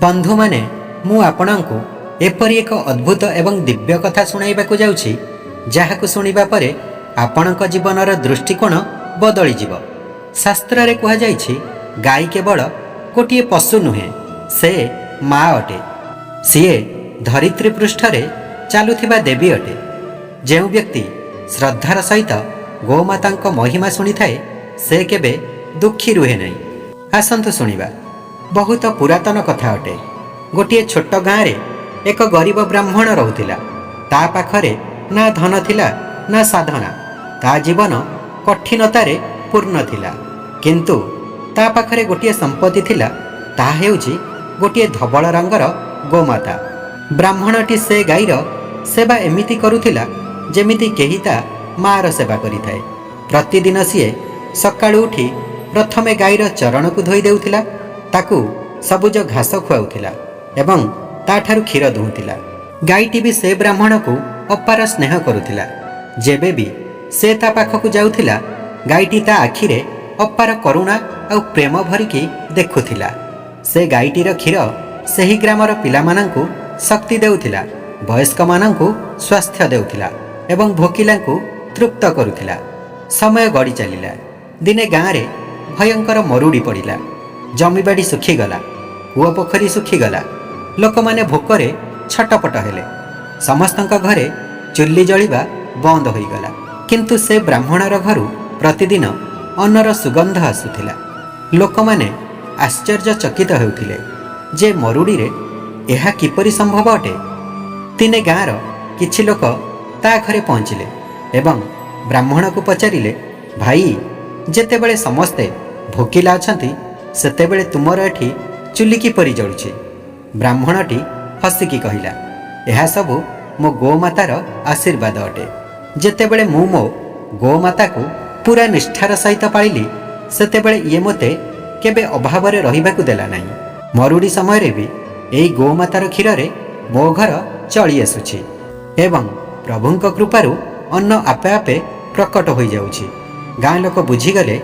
बंधु माने मु आपणଙ୍କୁ एपरि एक अद्भुत एवं दिव्य कथा शुणाइबाकु जाउछि जाहाकु शुणिबा परे आपणଙ୍କ जीवनर दृष्टिकोण बदली जीव। शास्त्र रे कहा जाइछि गाई केवल गोटे पशु नुहे, से माँ अटे। सीए धरित्री पृष्ठरे चालुथिबा देवी अटे। जो व्यक्ति श्रद्धार सहित गोमातांक महिमा शुणी थाए से केबे दुखी रुहे नहीं। आसंतु शुणिबा। बहुत पुरातन कथा अटे। गोटे छोट गाँव रे एक गरीब ब्राह्मण रहुथिला। ता पाखरे ना धन थिला ना साधना। ता जीवन कठिनतारे पूर्ण थिला, किंतु ता पाखरे गोटे संपत्ति थिला। ता हेउछि गोटे धवल रंगर गोमाता। ब्राह्मणटी से गाईर सेवा एमिति करुथिला जेमिति केही ता मार सेवा करिथाए। प्रतिदिन सीए सकाळु उठी प्रथमे गाईर चरण को धोई देउथिला, ताकू सबुज घास खुआउथिला एवं ताठारु क्षीर दुहुथिला। गाईटी भी से ब्राह्मण को अपार स्नेह करुथिला। जेबे भी से ता पाखकु जाउथिला, गाईटी ता आखिरे अपार करुणा और प्रेम भरिकी देखुथिला। से गाईटीर क्षीर सेही ग्रामर पिलामानंकु शक्ति देउथिला, वयस्क मानंकु स्वास्थ्य देउथिला एवं भोकिलांकु तृप्त करुथिला। समय गड़ी चलिला। दिने गाँव रे भयंकर मरुड़ी पड़िला। जमीबाड़ी सुखीगला, कूଅ पोखरी सुखीगला। लोक माने भोकरे छटपट हेले। समस्तंक घरे चुल्ली जलिबा बंद होईगला। किंतु से ब्राह्मणर घरु प्रतिदिन अन्नर सुगंध आसुथिला। लोक माने आश्चर्यचकित हेउथिले जे मरुड़ी रे एहा किपरि संभव अटे। तिने गाँर किछि लोक ता घरे पहुँचिले एवं ब्राह्मण को पचारिले, भाई जेतेबेले समस्ते भोकिला अछंती सेतेबेले तुमर एठी चुल्ली किपरि जळुछि। ब्राह्मणटी हसिकी कहिला, एहा सबु मो गोमातार आशीर्वाद अटे। जेतेबेले मु मो गोमाता को पूरा निष्ठार सहित पाळिली सेतेबेले ये मते केबे अभाव रे रहिबाकु देला नाही। मरुड़ी समय रे भी एई गोमातार क्षीर रे मो घर चली आसुछि एवं प्रभुंक कृपारु अन्न आपे आपे प्रकट होई जाउछि। गाँ लोक बुझीगले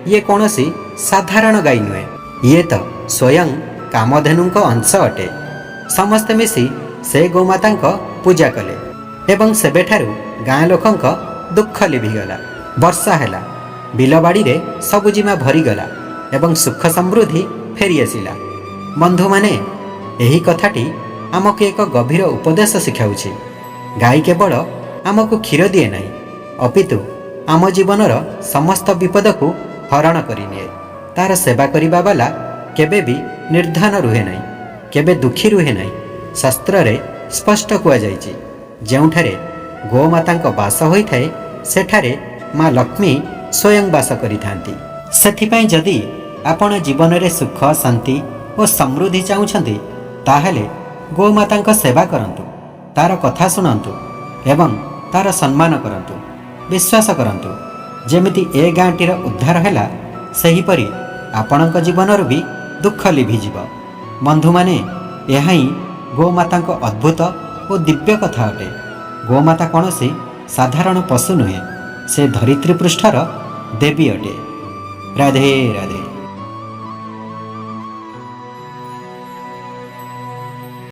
ये कौनसी साधारण गाई नुहे, ये तो स्वयं कामधेनुंक अंश अटे। समस्ते मिसी से गोमातांक पूजा कले एवं सेबेठारु गाँ लोकंक दुख लिभिगला। वर्षा हैला, बिलबाड़ी रे सबुजिमा भरीगला एवं सुख समृद्धि फेरी आसिला। बंधु माने एही कथाटी आमको एक गभीर उपदेश शिखाउछि। गाई केवल आमको क्षीर दिए नहीं, अपितु आम जीवनर समस्त विपद को हरण करिनिए। तार सेवा करिबा वाला केबे भी निर्धन रुहे नहीं, केबे दुखी रुहे नहीं। शास्त्र रे स्पष्ट कुआ जाइछि, जेउठारे गोमातांक वास होइथाए सेठारे माँ लक्ष्मी स्वयं वास करिथांती। सेथिपई जदि आपण जीवन रे सुख शांति और समृद्धि चाहुछंती ताहेले गोमातांक सेवा करंतु, तार कथा शुणंतु एवं तार सम्मान करंतु। विश्वास करंतु जेमिति ए गाँटीर उद्धार हैला सेहीपरि आपणक जीवनर भी दुख लिभिजिव। बंधु माने एहा ही गोमातांक अद्भुत और दिव्य कथा अटे। गोमाता कौनसी साधारण पशु नुहे, से धरित्री पृष्ठर देवी अटे। राधे राधे।